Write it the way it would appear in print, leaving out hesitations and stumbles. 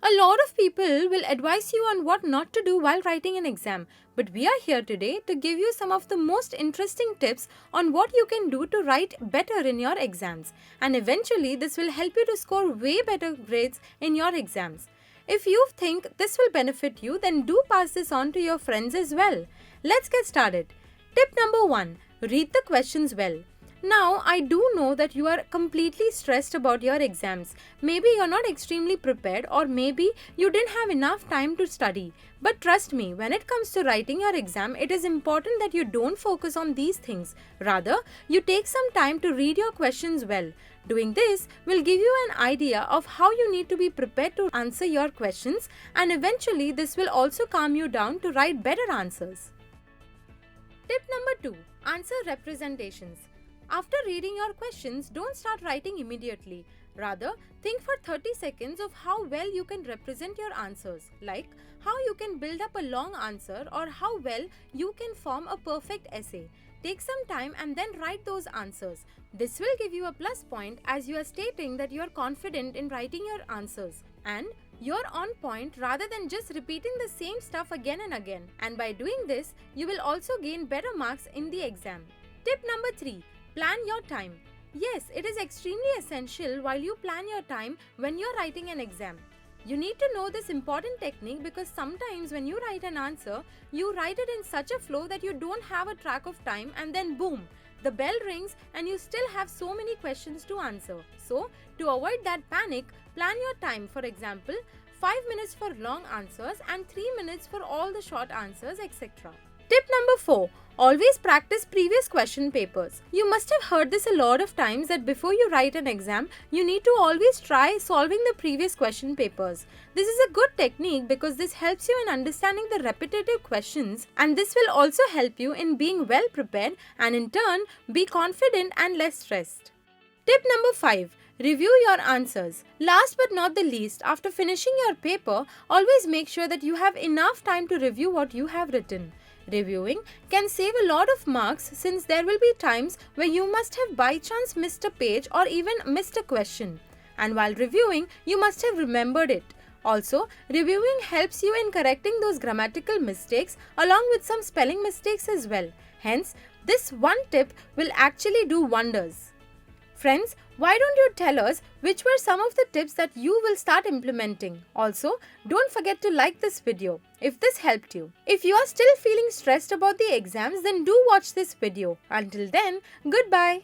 A lot of people will advise you on what not to do while writing an exam, but we are here today to give you some of the most interesting tips on what you can do to write better in your exams, and eventually this will help you to score way better grades in your exams. If you think this will benefit you, then do pass this on to your friends as well. Let's get started. Tip number 1. Read the questions well. Now, I do know that you are completely stressed about your exams. Maybe you're not extremely prepared, or maybe you didn't have enough time to study. But trust me, when it comes to writing your exam, it is important that you don't focus on these things. Rather, you take some time to read your questions well. Doing this will give you an idea of how you need to be prepared to answer your questions, and eventually this will also calm you down to write better answers. Tip number 2. Answer representations. After reading your questions, don't start writing immediately. Rather, think for 30 seconds of how well you can represent your answers, like how you can build up a long answer or how well you can form a perfect essay. Take some time and then write those answers. This will give you a plus point as you are stating that you are confident in writing your answers and you're on point rather than just repeating the same stuff again and again. And by doing this, you will also gain better marks in the exam. Tip number 3. Plan your time. Yes, it is extremely essential while you plan your time when you're writing an exam. You need to know this important technique because sometimes when you write an answer, you write it in such a flow that you don't have a track of time and then boom, the bell rings and you still have so many questions to answer. So, to avoid that panic, plan your time. For example, 5 minutes for long answers and 3 minutes for all the short answers, etc. Tip number 4. Always practice previous question papers. You must have heard this a lot of times that before you write an exam, you need to always try solving the previous question papers. This is a good technique because this helps you in understanding the repetitive questions, and this will also help you in being well prepared and in turn be confident and less stressed. Tip number 5. Review your answers. Last but not the least, after finishing your paper, always make sure that you have enough time to review what you have written. Reviewing can save a lot of marks since there will be times where you must have by chance missed a page or even missed a question. And while reviewing, you must have remembered it. Also, reviewing helps you in correcting those grammatical mistakes along with some spelling mistakes as well. Hence, this one tip will actually do wonders. Friends, why don't you tell us which were some of the tips that you will start implementing? Also, don't forget to like this video if this helped you. If you are still feeling stressed about the exams, then do watch this video. Until then, goodbye.